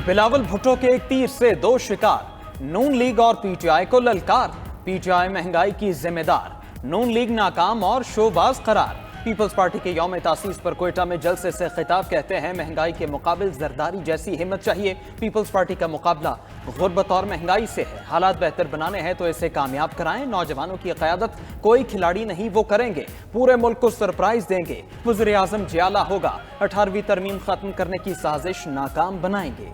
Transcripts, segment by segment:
बिलावल भुट्टो के एक तीर से दो शिकार, नून लीग और पीटीआई को ललकार। पीटीआई महंगाई की जिम्मेदार, नून लीग नाकाम और शोबाज करार। पीपल्स पार्टी के यौम तासीस पर कोयटा में जलसे से खिताब, कहते हैं महंगाई के मुकाबिल जरदारी जैसी हिम्मत चाहिए। पीपल्स पार्टी का मुकाबला गुर्बत और महंगाई से है, हालात बेहतर बनाने हैं तो इसे कामयाब कराएं। नौजवानों की क़यादत कोई खिलाड़ी नहीं, वो करेंगे, पूरे मुल्क को सरप्राइज देंगे। वज़ीर आज़म जियाला होगा, 18वीं तरमीम खत्म करने की साजिश नाकाम बनाएंगे।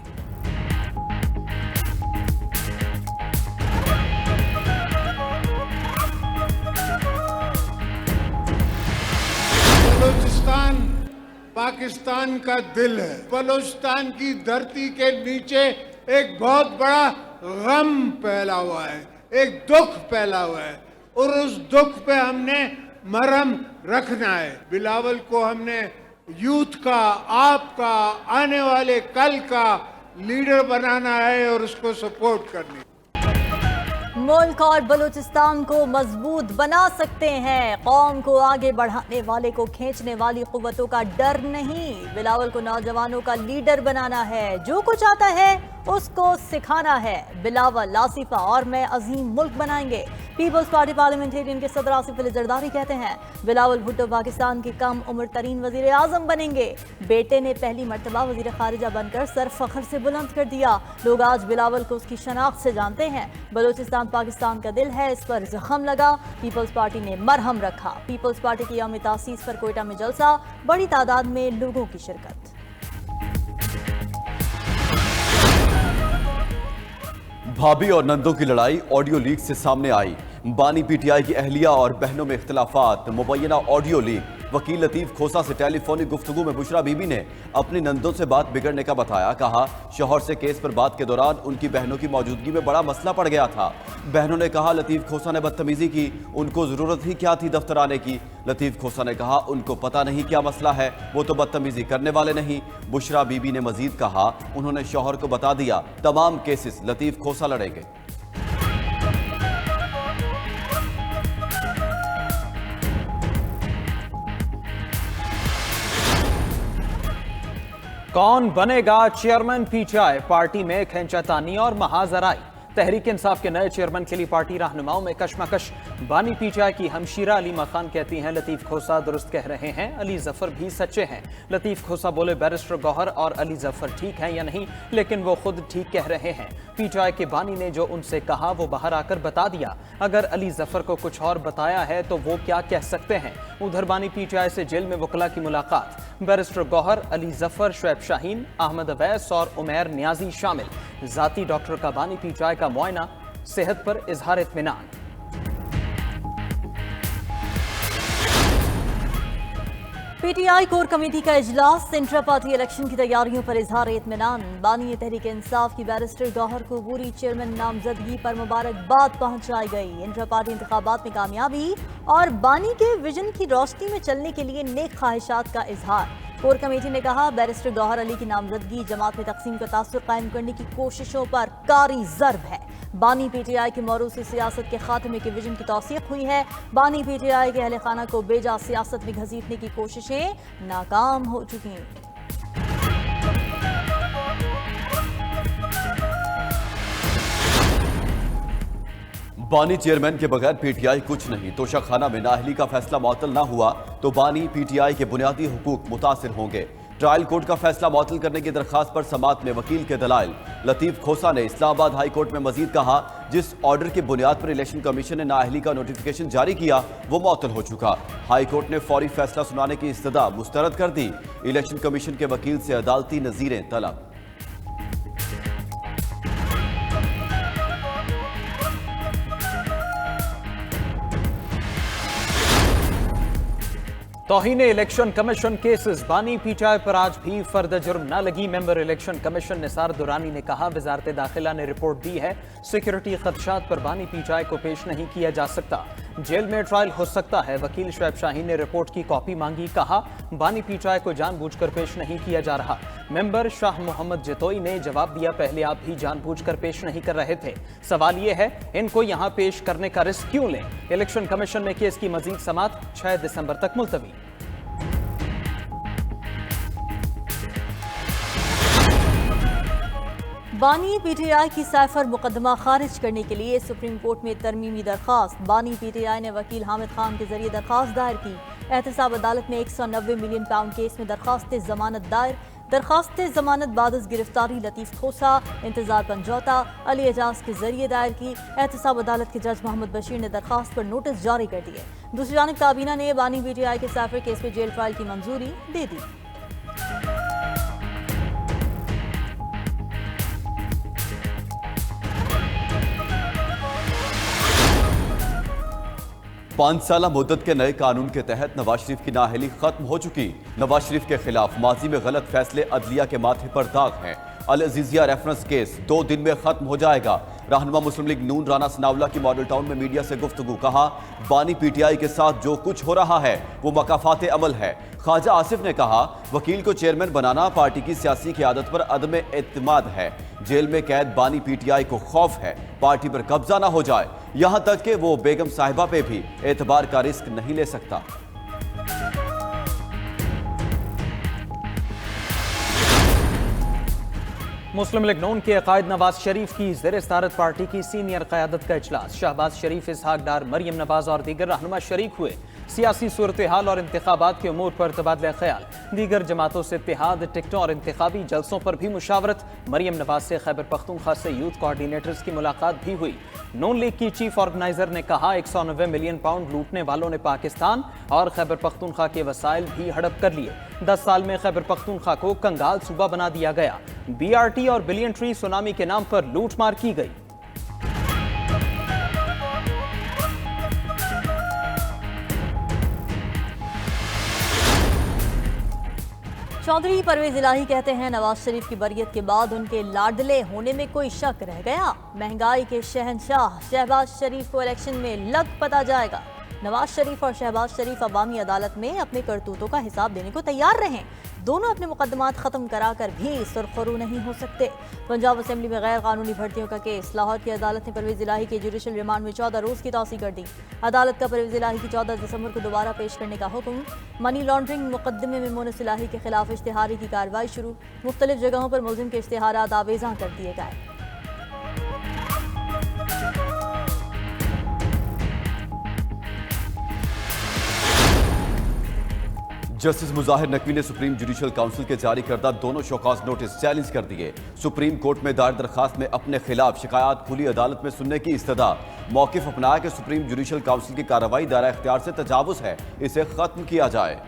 बलूचिस्तान पाकिस्तान का दिल है। बलूचिस्तान की धरती के नीचे एक बहुत बड़ा गम फैला हुआ है, एक दुख फैला हुआ है और उस दुख पे हमने मरहम रखना है। बिलावल को हमने यूथ का, आपका, आने वाले कल का लीडर बनाना है और उसको सपोर्ट करनी है। मुल्क और बलूचिस्तान को मजबूत बना सकते हैं। कौम को आगे बढ़ाने वाले को खींचने वाली कुव्वतों का डर नहीं। बिलावल को नौजवानों का लीडर बनाना है, जो कुछ आता है उसको सिखाना है। बिलावल, आसिफा और मैं अजीम मुल्क बनाएंगे। पीपल्स पार्टी पार्लियामेंटेरियन के सदर आसिफ अली जरदारी कहते हैं बिलावल भुट्टो पाकिस्तान के कम उम्र तरीन वजीर आजम बनेंगे। बेटे ने पहली मरतबा वजीर खारिजा बनकर सर फख्र से बुलंद कर दिया। लोग आज बिलावल को उसकी शनाख्त से जानते हैं। बलूचिस्तान पाकिस्तान का दिल है, इस पर जख्म लगा, पीपल्स पार्टी ने मरहम रखा। पीपल्स पार्टी की यौम तासीस पर कोयटा में जलसा, बड़ी तादाद में लोगों की शिरकत। भाभी और नंदों की लड़ाई ऑडियो लीक से सामने आई। बानी पीटीआई की अहलिया और बहनों में इख्तिलाफात, मुबैना ऑडियो लीक। वकील लतीफ खोसा से टेलीफोनिक गुफ्तगू में बुशरा बीबी ने अपनी नंदों से बात बिगड़ने का बताया। कहा शौहर से केस पर बात के दौरान उनकी बहनों की मौजूदगी में बड़ा मसला पड़ गया था। बहनों ने कहा लतीफ खोसा ने बदतमीजी की, उनको जरूरत ही क्या थी दफ्तर आने की। लतीफ खोसा ने कहा उनको पता नहीं क्या मसला है, वो तो बदतमीजी करने वाले नहीं। बुशरा बीबी ने मजीद कहा उन्होंने शौहर को बता दिया तमाम केसेस लतीफ खोसा लड़ेंगे। कौन बनेगा चेयरमैन पीटीआई, पार्टी में खींचातानी और महाजराई। तहरीक इंसाफ के नए चेयरमैन के लिए पार्टी रहनुमाओं में कशमकश। बानी पीटीआई की हमशीरा अलीमा खान कहती हैं लतीफ खोसा दुरुस्त कह रहे हैं, अली जफर भी सच्चे हैं। लतीफ खोसा बोले बैरिस्टर गौहर और अली जफर ठीक हैं या नहीं, लेकिन वो खुद ठीक कह रहे हैं। पीटीआई के बानी ने जो उनसे कहा वो बाहर आकर बता दिया। अगर अली जफर को कुछ और बताया है तो वो क्या कह सकते हैं। उधर बानी पीटीआई से जेल में वकला की मुलाकात, बैरिस्टर गौहर, अली जफर, शुएब शाहीन, अहमद अवैस और उमैर नियाजी शामिल। जाती डॉक्टर का बानी पीटीआई का मुआयना, सेहत पर इजहार इत्मीनान। पीटीआई कोर कमेटी का इजलास, इंट्रा पार्टी इलेक्शन की तैयारियों पर इजहार इत्मीनान। बानी तहरीक इंसाफ की बैरिस्टर गौहर को पूरी चेयरमैन नामजदगी पर मुबारकबाद पहुंचाई गई। इंट्रा पार्टी इंतखाबात में कामयाबी और बानी के विजन की रोशनी में चलने के लिए नेक ख्वाहिशात का इजहार। कोर कमेटी ने कहा बैरिस्टर गौहर अली की नामजदगी जमात में तकसीम का तासुर कायम करने की कोशिशों पर कारी ज़र्ब है। बानी पीटीआई की मौरूसी सियासत के खात्मे के विजन की तौसीक हुई है। बानी पीटीआई के अहले खाना को बेजा सियासत में घसीटने की कोशिशें नाकाम हो चुकी हैं। बानी चेयरमैन के बगैर पीटीआई कुछ नहीं। तोशा खाना में नाअहली का फैसला मुअत्तल ना हुआ तो बानी पीटीआई के बुनियादी हुकूक मुतासिर होंगे। ट्रायल कोर्ट का फैसला मुअत्तल करने की दरखास्त पर समाअत में वकील के दलाइल। लतीफ खोसा ने इस्लामाबाद हाई कोर्ट में मजीद कहा जिस ऑर्डर की बुनियाद पर इलेक्शन कमीशन ने नाअहली का नोटिफिकेशन जारी किया वो मुअत्तल हो चुका। हाई कोर्ट ने फौरी फैसला सुनाने की इस्तदा मुस्तरद कर दी। इलेक्शन कमीशन के वकील से अदालती नजीरें तलब। तौहीन इलेक्शन कमीशन केसेस, बानी पीटीआई पर आज भी फर्द जुर्म न लगी। Member election commission Nisar Durrani ने कहा वजारत दाखिला ने रिपोर्ट दी है, सिक्योरिटी खदशात पर बानी पीटीआई को पेश नहीं किया जा सकता, जेल में ट्रायल हो सकता है। वकील शुएब शाहीन ने रिपोर्ट की कॉपी मांगी, कहा बानी पीटीआई को जानबूझकर पेश नहीं किया जा रहा। मेंबर शाह मोहम्मद जतोई ने जवाब दिया पहले आप भी जानबूझकर पेश नहीं कर रहे थे, सवाल यह है इनको यहां पेश करने का रिस्क क्यों लें। इलेक्शन कमीशन में केस की मजीद समाअत 6 दिसंबर तक मुलतवी। बानी पीटीआई की साइफर मुकदमा खारिज करने के लिए सुप्रीम कोर्ट में तरमीमी दरखास्त। बानी पीटीआई ने वकील हामिद खान के जरिए दरखास्त दायर की। एहतसाब अदालत में 190 मिलियन पाउंड केस में दरखास्त जमानत दायर। दरखास्त जमानत बादस गिरफ्तारी लतीफ खोसा, इंतजार पंजौता, अली एजाज के जरिए दायर की। एहतसाब अदालत के जज मोहम्मद बशीर ने दरखास्त पर नोटिस जारी कर दिए। दूसरी जानिब काबीना ने बानी पीटीआई के साइफर केस में जेल ट्रायल की मंजूरी दे दी। पांच साल मुद्दत के नए कानून के तहत नवाज शरीफ की नाअहली खत्म हो चुकी। नवाज शरीफ के खिलाफ माजी में गलत फैसले अदलिया के माथे पर दाग हैं। अल अजीजिया रेफरेंस केस 2 दिन में खत्म हो जाएगा। रहनुमा मुस्लिम लीग नून राना सनाउल्लाह की मॉडल टाउन में मीडिया से गुफ्तगू। कहा, बानी पीटीआई के साथ जो कुछ हो रहा है वो मकाफात अमल है। ख्वाजा आसिफ ने कहा, वकील को चेयरमैन बनाना पार्टी की सियासी क़यादत पर अदम एतमाद है। जेल में कैद बानी पीटीआई को खौफ है पार्टी पर कब्जा ना हो जाए। यहां तक कि वो बेगम साहिबा पे भी एतबार का रिस्क नहीं ले सकता। मुस्लिम लीग नून के कायद नवाज शरीफ की ज़ेर सदारत पार्टी की सीनियर क़यादत का इजलास। शहबाज शरीफ, इसहाक डार, मरियम नवाज और दीगर रहनुमा शरीक हुए। सियासी सूरत हाल और इंतखाबात के उमूर पर तबादला ख्याल। दीगर जमातों से इत्तेहाद, टिकटों और इंतखाबी जलसों पर भी मुशावरत। मरियम नवाज से खैबर पख्तूनख्वा से यूथ कोऑर्डिनेटर्स की मुलाकात भी हुई। नून लीग की चीफ ऑर्गेनाइजर ने कहा, 190 मिलियन पाउंड लूटने वालों ने पाकिस्तान और खैबर पख्तूनख्वा के वसाइल भी हड़प कर लिए। 10 साल में खैबर पख्तूनख्वा को कंगाल सूबा बना दिया गया। BRT और बिलियन ट्री सुनामी के नाम पर लूटमार की गई। चौधरी परवेज इलाही कहते हैं, नवाज शरीफ की बरियत के बाद उनके लाडले होने में कोई शक रह गया? महंगाई के शहंशाह शहबाज शरीफ को इलेक्शन में लग पता जाएगा। नवाज शरीफ और शहबाज शरीफ अवामी अदालत में अपने करतूतों का हिसाब देने को तैयार रहें। दोनों अपने मुकदमात खत्म कराकर भी सुरखरू नहीं हो सकते। पंजाब असेंबली में गैर कानूनी भर्तियों का केस। लाहौर की अदालत ने परवेज इलाही के जुडिशल रिमांड में 14 रोज की तौसीह कर दी। अदालत का परवेज इलाही की 14 दिसंबर को दोबारा पेश करने का हुक्म। मनी लॉन्ड्रिंग मुकदमे में मोनिस इलाही के खिलाफ इश्तिहारी की कार्रवाई शुरू। मुख्तलिफ जगहों पर मुलजिम के इश्तिहारात आवेजा कर दिए गए। जस्टिस मुजाहिर नकवी ने सुप्रीम जुडिशल काउंसिल के जारी करदा दोनों शोकॉज नोटिस चैलेंज कर दिए। सुप्रीम कोर्ट में दायर दरखास्त में अपने खिलाफ शिकायत खुली अदालत में सुनने की इस्तदा। मौकिफ अपनाया कि सुप्रीम जुडिशल काउंसिल की कार्रवाई दायरा इख्तियार से तजावुज है, इसे खत्म किया जाए।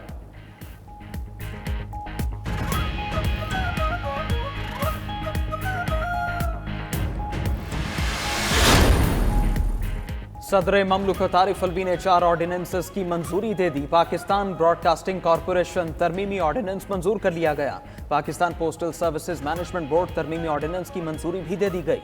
सदर ममलुकत आरिफ अलवी ने 4 ऑर्डिनेंसेस की मंजूरी दे दी। पाकिस्तान ब्रॉडकास्टिंग कॉरपोरेशन तरमीमी ऑर्डिनेंस मंजूर कर लिया गया। Pakistan postal services management board तरमीमी ऑर्डिनेंस की मंजूरी भी दे दी गई।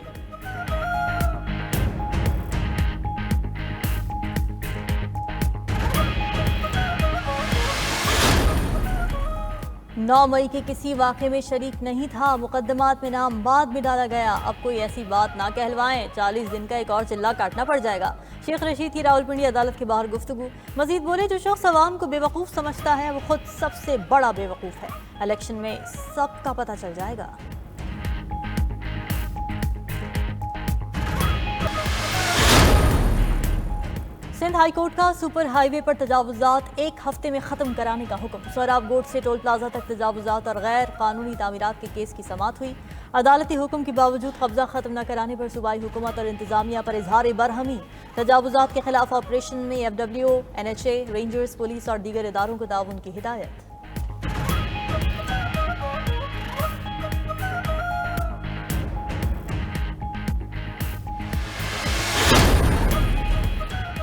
9 मई के किसी वाक़े में शरीक नहीं था, मुकदमात में नाम बाद में डाला गया। अब कोई ऐसी बात ना कहलवाएं, 40 दिन का एक और चिल्ला काटना पड़ जाएगा। शेख रशीद की रावलपिंडी अदालत के बाहर गुफ्तगू। मजीद बोले, जो शख्स अवाम को बेवकूफ़ समझता है वो खुद सबसे बड़ा बेवकूफ़ है। इलेक्शन में सबका पता चल जाएगा। सिंध हाईकोर्ट का सुपर हाईवे पर तजावुजात 1 हफ्ते में खत्म कराने का हुक्म। सोहराब गोट से टोल प्लाजा तक तजावुजात और गैर कानूनी तामीरात के केस की समाअत हुई। अदालती हुक्म के बावजूद कब्जा खत्म न कराने पर सूबाई हुकूमत और इंतजामिया पर इजहार बरहमी। तजावुजात के खिलाफ ऑपरेशन में FWO, NHA, रेंजर्स, पुलिस और दीगर इदारों को ताउन की हिदायत।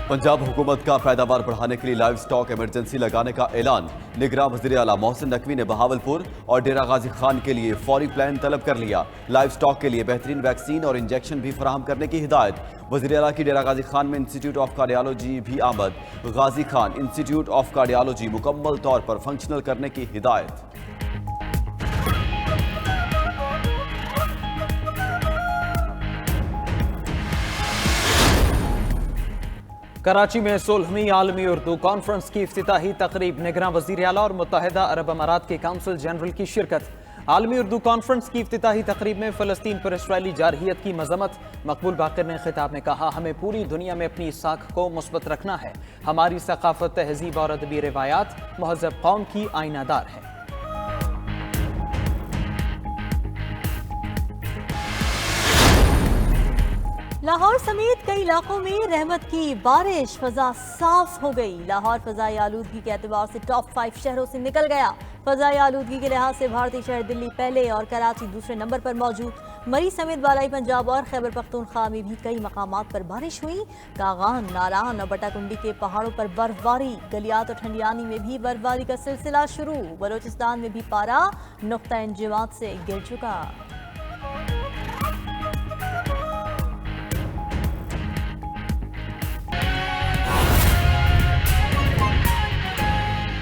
पंजाब हुकूमत का पैदावार बढ़ाने के लिए लाइव स्टॉक इमरजेंसी लगाने का ऐलान। निगरान वज़ीर आला मोहसिन नकवी ने बहावलपुर और डेरा गाजी खान के लिए फौरी प्लान तलब कर लिया। लाइव स्टॉक के लिए बेहतरीन वैक्सीन और इंजेक्शन भी फराहम करने की हिदायत। वज़ीर आला की डेरा गाजी खान में इंस्टीट्यूट ऑफ कार्डियोलॉजी भी आमद। Ghazi Khan institute of cardiology मुकम्मल तौर पर फंक्शनल करने की हिदायत। कराची में 16वीं आलमी उर्दू कॉन्फ्रेंस की इफ्तिताही तकरीब। निगरान वज़ीर आला और मुत्तहिदा अरब अमारात के काउंसिल जनरल की शिरकत। आलमी उर्दू कॉन्फ्रेंस की इफ्तिताही तकरीब में फ़लस्तीन पर इसराइली जारहियत की मजम्मत। मकबूल बाक़िर ने खिताब में कहा, हमें पूरी दुनिया में अपनी साख को मुस्बत रखना है। हमारी सकाफत, तहजीब और अदबी रिवायात महज़ब कौम की आईनादार है। लाहौर समेत कई इलाकों में रहमत की बारिश, फजा साफ हो गई। लाहौर फजाई आलूदगी के एतबार से टॉप 5 शहरों से निकल गया। फजाई आलूदगी के लिहाज से भारतीय शहर दिल्ली पहले और कराची दूसरे नंबर पर मौजूद। मरी समेत बालाई पंजाब और खैबर पख्तूनख्वा में भी कई मकामात पर बारिश हुई। कागान, नारान और बटाकुंडी के पहाड़ों पर बर्फबारी। गलियात और ठंडियानी में भी बर्फबारी का सिलसिला शुरू। बलोचिस्तान में भी पारा नुक्ता इंजमात से गिर चुका।